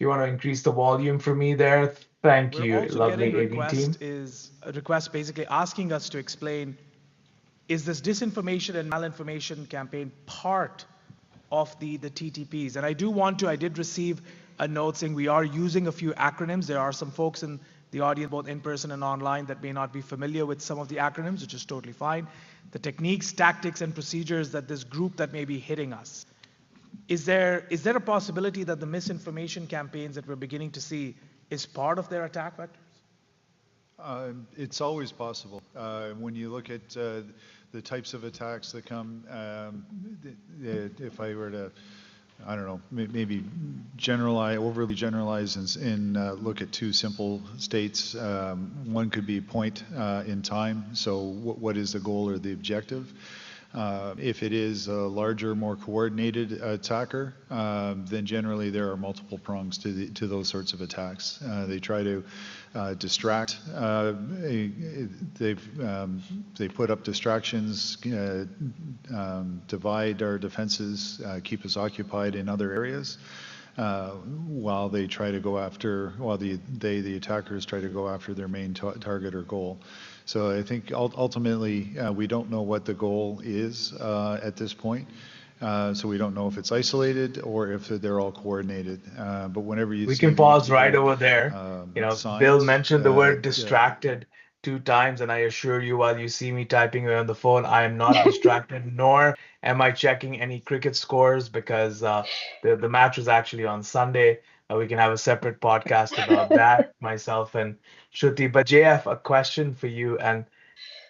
You want to increase the volume for me there? Thank you, lovely AV team. Is a request basically asking us to explain, is this disinformation and malinformation campaign part of the TTPs? And I did receive a note saying we are using a few acronyms. There are some folks in the audience, both in person and online, that may not be familiar with some of the acronyms, which is totally fine. The techniques, tactics, and procedures that this group that may be hitting us. Is there a possibility that the misinformation campaigns that we're beginning to see is part of their attack vectors? It's always possible. When you look at the types of attacks that come, if I were to, I don't know, maybe overly generalize and look at 2 simple states. One could be point in time. So what is the goal or the objective? If it is a larger, more coordinated attacker, then generally there are multiple prongs to those sorts of attacks. They try to distract. They put up distractions, divide our defenses, keep us occupied in other areas, while they try to go after, the attackers try to go after their main target or goal. So I think ultimately we don't know what the goal is at this point. So we don't know if it's isolated or if they're all coordinated. But whenever we can pause right over there. Bill mentioned the word distracted 2 times, and I assure you, while you see me typing away on the phone, I am not distracted, nor am I checking any cricket scores, because the match was actually on Sunday. We can have a separate podcast about that, myself and Shruti. But JF, a question for you, and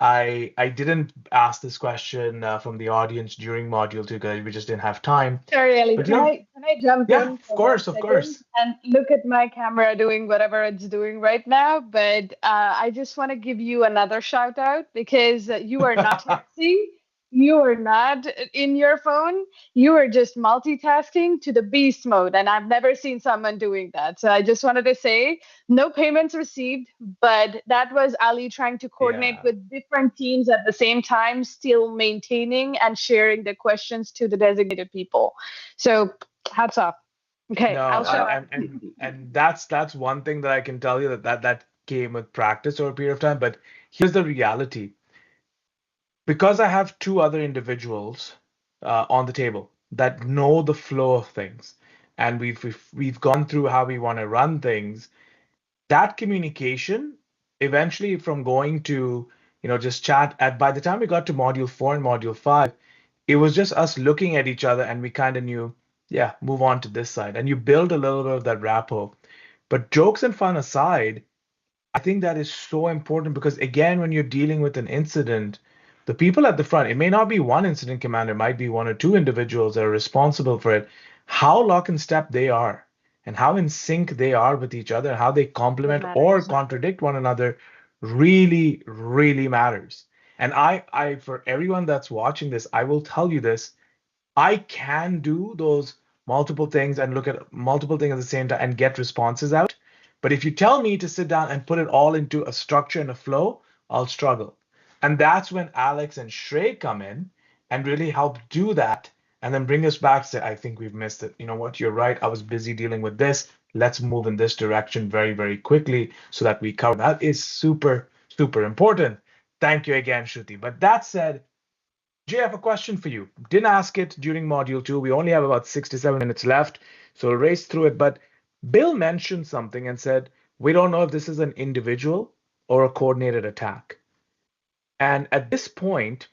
I didn't ask this question from the audience during module 2 because we just didn't have time. Sorry, Ali, can I jump in? Yeah, of course. And look at my camera doing whatever it's doing right now. But I just want to give you another shout out, because you are not texting. You are not in your phone. You are just multitasking to the beast mode. And I've never seen someone doing that. So I just wanted to say, no payments received, but that was Ali trying to coordinate with different teams at the same time, still maintaining and sharing the questions to the designated people. So hats off. Okay, I'll shut up. And that's one thing that I can tell you, that came with practice over a period of time. But here's the reality. Because I have 2 other individuals on the table that know the flow of things, and we've gone through how we want to run things, that communication eventually, from going to just chat, by the time we got to module 4 and module 5, it was just us looking at each other, and we kind of knew, move on to this side, and you build a little bit of that rapport. But jokes and fun aside, I think that is so important, because again, when you're dealing with an incident, the people at the front, it may not be one incident commander, it might be 1 or 2 individuals that are responsible for it. How lock and step they are, and how in sync they are with each other, how they complement or contradict one another really, really matters. And I, for everyone that's watching this, I will tell you this. I can do those multiple things and look at multiple things at the same time and get responses out. But if you tell me to sit down and put it all into a structure and a flow, I'll struggle. And that's when Alex and Shrey come in and really help do that and then bring us back, say, I think we've missed it. You know what? You're right. I was busy dealing with this. Let's move in this direction very, very quickly so that we cover. That is super, super important. Thank you again, Shruti. But that said, Jay, I have a question for you. Didn't ask it during module 2. We only have about 67 minutes left, so we'll race through it. But Bill mentioned something and said, we don't know if this is an individual or a coordinated attack. And at this point,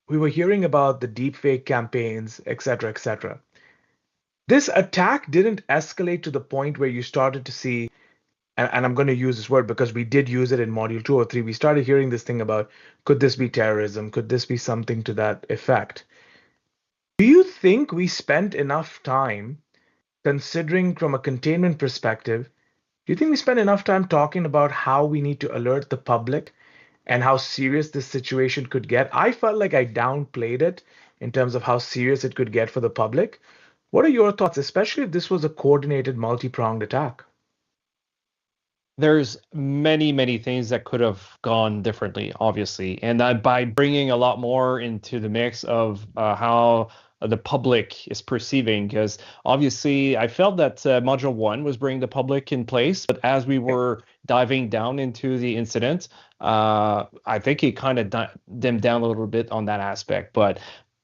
we were hearing about the deepfake campaigns, et cetera, et cetera. This attack didn't escalate to the point where you started to see, and I'm going to use this word because we did use it in module 2 or 3. We started hearing this thing about, could this be terrorism? Could this be something to that effect? Do you think we spent enough time, considering from a containment perspective, do you think we spent enough time talking about how we need to alert the public and how serious this situation could get? I felt like I downplayed it in terms of how serious it could get for the public. What are your thoughts, especially if this was a coordinated, multi-pronged attack? There's many things that could have gone differently, obviously, and by bringing a lot more into the mix of how the public is perceiving, because obviously I felt that module 1 was bringing the public in place, but as we were diving down into the incident, I think it kind of dimmed down a little bit on that aspect. But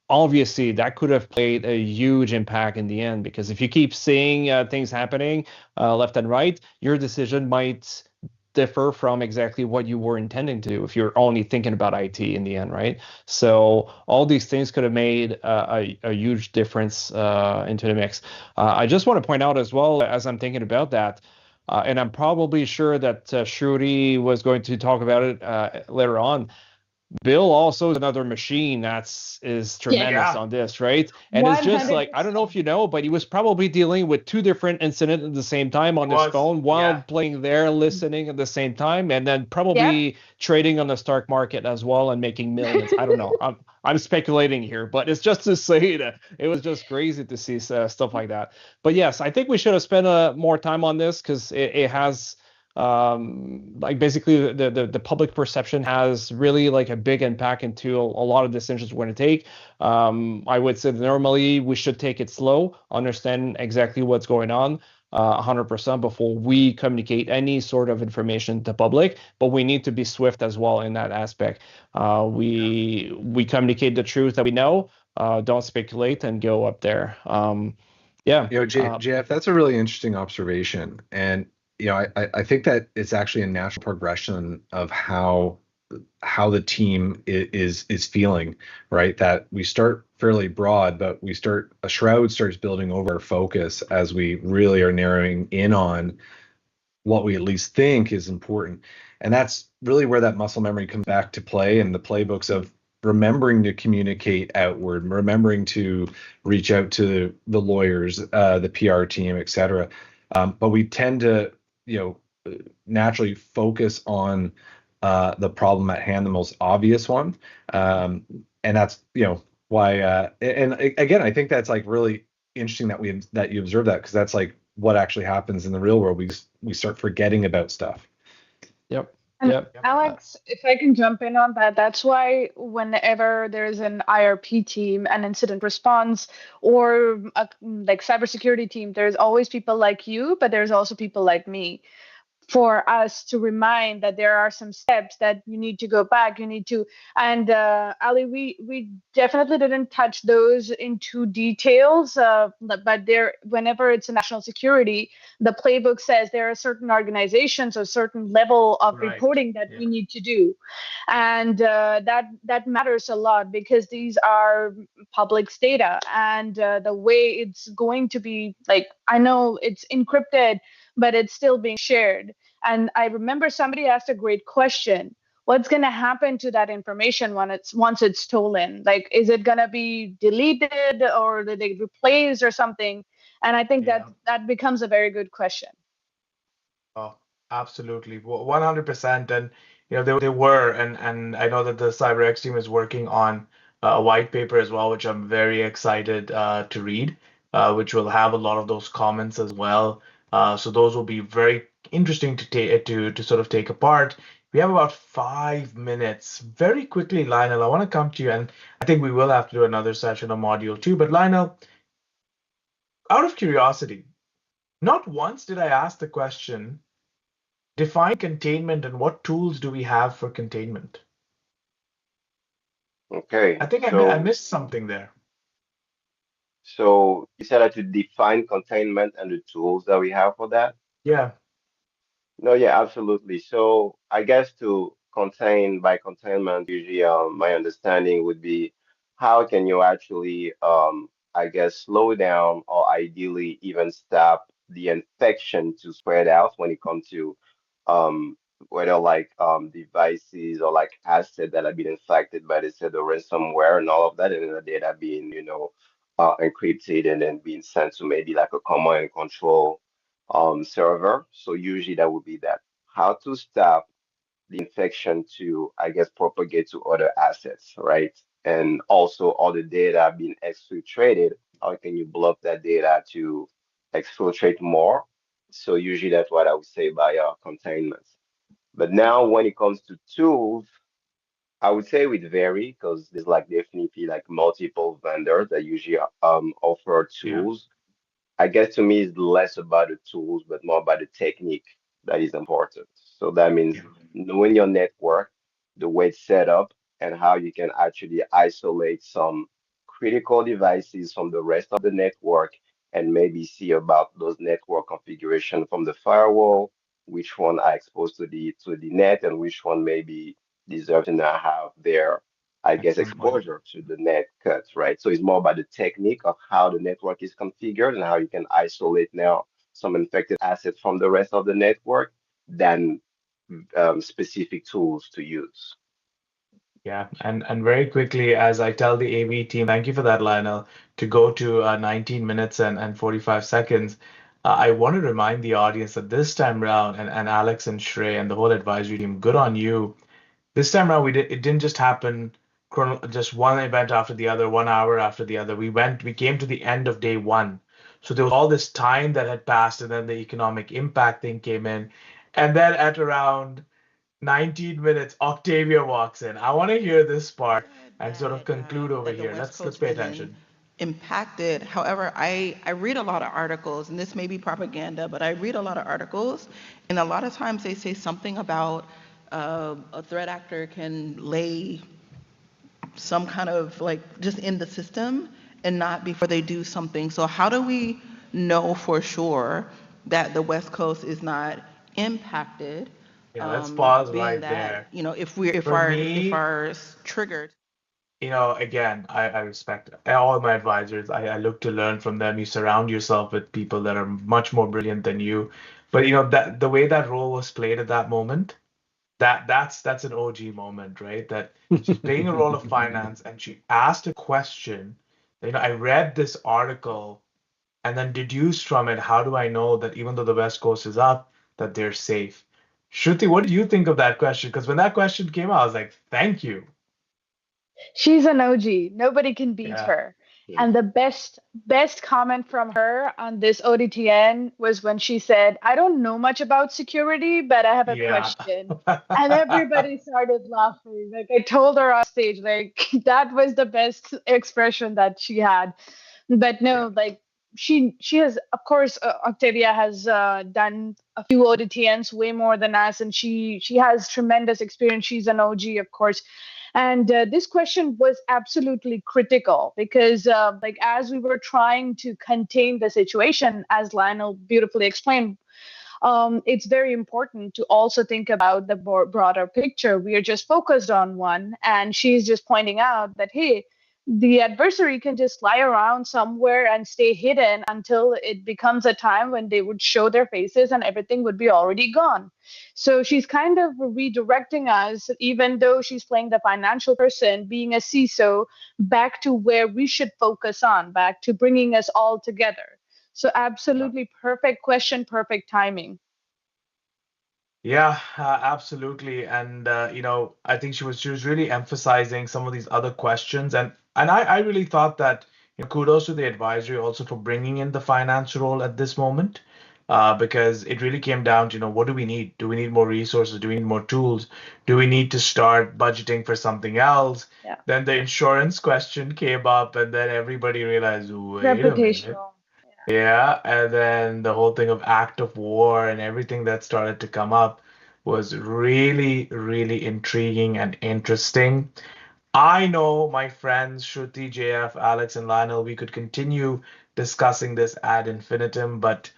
obviously that could have played a huge impact in the end, because if you keep seeing things happening left and right, your decision might differ from exactly what you were intending to do if you're only thinking about IT in the end, right? So all these things could have made a huge difference into the mix. I just want to point out as well, as I'm thinking about that, and I'm probably sure that Shruti was going to talk about it later on, Bill also is another machine is tremendous on this, right? And it's just like, I don't know if you know, but he was probably dealing with 2 different incidents at the same time on his phone while playing there, listening at the same time, and then probably trading on the stock market as well and making millions. I don't know. I'm speculating here, but it's just to say that it was just crazy to see stuff like that. But yes, I think we should have spent more time on this, because it has like basically the public perception has really like a big impact into a lot of decisions we're going to take. I would say that normally we should take it slow, understand exactly what's going on 100% before we communicate any sort of information to public, but we need to be swift as well in that aspect. We communicate the truth that we know, don't speculate and go up there. JF, that's a really interesting observation. And I think that it's actually a natural progression of how the team is feeling, right? That we start fairly broad, but a shroud starts building over our focus as we really are narrowing in on what we at least think is important. And that's really where that muscle memory comes back to play, and the playbooks of remembering to communicate outward, remembering to reach out to the lawyers, the PR team, et cetera. But we tend to naturally focus on the problem at hand, the most obvious one, and that's why. And again, I think that's like really interesting that you observe that, because that's like what actually happens in the real world. We start forgetting about stuff. Alex, if I can jump in on that, that's why whenever there's an IRP team, an incident response, or like cybersecurity team, there's always people like you, but there's also people like me, for us to remind that there are some steps that you need to go back, and Ali, we definitely didn't touch those into details, but whenever it's a national security, the playbook says there are certain organizations or certain level of reporting that we need to do, and that matters a lot, because these are public's data, and the way it's going to be, like, I know it's encrypted, but it's still being shared. And I remember somebody asked a great question. What's going to happen to that information once it's stolen? Like, is it going to be deleted, or are they replaced or something? And I think that becomes a very good question. Oh, absolutely. 100%. And They were, and I know that the siberX team is working on a white paper as well, which I'm very excited to read, which will have a lot of those comments as well. So those will be very interesting to take to sort of take apart. We have about 5 minutes. Very quickly, Lionel, I want to come to you, and I think we will have to do another session on module two. But Lionel, out of curiosity, not once did I ask the question, define containment and what tools do we have for containment? Okay, I think I so missed something there. so you said that to define containment and the tools that we have for that. Yeah, No, yeah, absolutely. So I guess to contain by containment, usually my understanding would be how can you actually I guess slow down or ideally even stop the infection to spread out when it comes to um whether like devices or like assets that have been infected by the ransomware and all of that, and then the data being, encrypted and then being sent to maybe like a command and control server. So usually that would be that. How to stop the infection to, I guess, propagate to other assets, right? And also all the data being exfiltrated, how can you block that data to exfiltrate more? So usually that's what I would say by containment. But now when it comes to tools, I would say it would vary because there's like definitely like multiple vendors that usually offer yeah, tools. I guess to me, it's less about the tools, but more about the technique that is important. So that means yeah, knowing your network, the way it's set up, and how you can actually isolate some critical devices from the rest of the network, and maybe see about those network configuration from the firewall, which one are exposed to the net, and which one maybe deserve to not have their, I guess, excellent point. exposure to the net cuts, right? So it's more about the technique of how the network is configured and how you can isolate now some infected assets from the rest of the network than specific tools to use. Yeah, and very quickly, as I tell the AV team, thank you for that, Lionel, to go to 19 minutes and 45 seconds. I want to remind the audience that this time round, and Alex and Shrey and the whole advisory team, good on you. This time around, it didn't just happen just one event after the other, 1 hour after the other. We came to the end of day one. So there was all this time that had passed, and then the economic impact thing came in. And then at around 19 minutes, Octavia walks in. I want to hear this part and sort of conclude over That the here. West Let's Coast pay wasn't attention. impacted. However, I read a lot of articles, and this may be propaganda, but I read a lot of articles, and a lot of times they say something about a threat actor can lay some kind of like just in the system and not before they do something. So how do we know for sure that the West Coast is not impacted? Yeah, let's pause Being right that, there. if For our me, triggered. again, I respect all my advisors. I look to learn from them. You surround yourself with people that are much more brilliant than you. But that the way that role was played at that moment, that's an OG moment, right? That she's playing a role of finance and she asked a question. I read this article and then deduced from it, how do I know that even though the West Coast is up, that they're safe? Shruti, what did you think of that question? Because when that question came out, I was like, thank you. She's an OG. Nobody can beat Yeah. her. Yeah. And the best comment from her on this ODTN was when she said, "I don't know much about security, but I have a Yeah. question." And everybody started laughing. Like I told her on stage, like that was the best expression that she had. But Yeah. no, like she has, of course, Octavia has done a few ODTNs way more than us, and she has tremendous experience. She's an OG, of course. And this question was absolutely critical because, like, as we were trying to contain the situation, as Lionel beautifully explained, it's very important to also think about the broader picture. We are just focused on one, and she's just pointing out that, hey, the adversary can just lie around somewhere and stay hidden until it becomes a time when they would show their faces and everything would be already gone. So she's kind of redirecting us, even though she's playing the financial person, being a CISO, back to where we should focus on, back to bringing us all together. So Yeah. absolutely perfect question, perfect timing. Yeah, absolutely. And I think she was really emphasizing some of these other questions, and I really thought that kudos to the advisory also for bringing in the finance role at this moment, because it really came down to what do we need? Do we need more resources? Do we need more tools? Do we need to start budgeting for something else? Yeah. Then the insurance question came up, and then everybody realized, wait a minute. Reputational. Yeah, and then the whole thing of act of war and everything that started to come up was really, really intriguing and interesting. I know my friends Shruti, JF, Alex, and Lionel, we could continue discussing this ad infinitum, but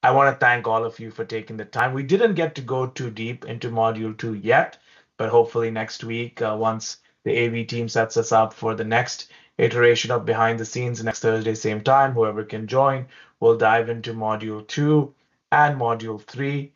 I want to thank all of you for taking the time. We didn't get to go too deep into Module 2 yet, but hopefully next week, once the AV team sets us up for the next iteration of Behind the Scenes next Thursday, same time, whoever can join, we'll dive into Module 2 and Module 3.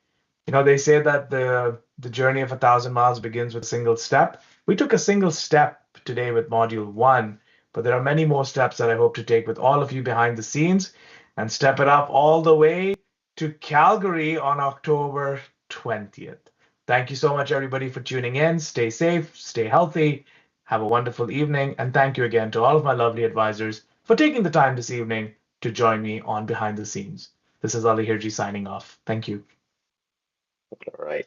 They say that the journey of 1,000 miles begins with a single step. We took a single step today with Module 1, but there are many more steps that I hope to take with all of you behind the scenes and step it up all the way to Calgary on October 20th. Thank you so much, everybody, for tuning in. Stay safe, stay healthy, have a wonderful evening, and thank you again to all of my lovely advisors for taking the time this evening to join me on Behind the Scenes. This is Ali Hirji signing off. Thank you. All right.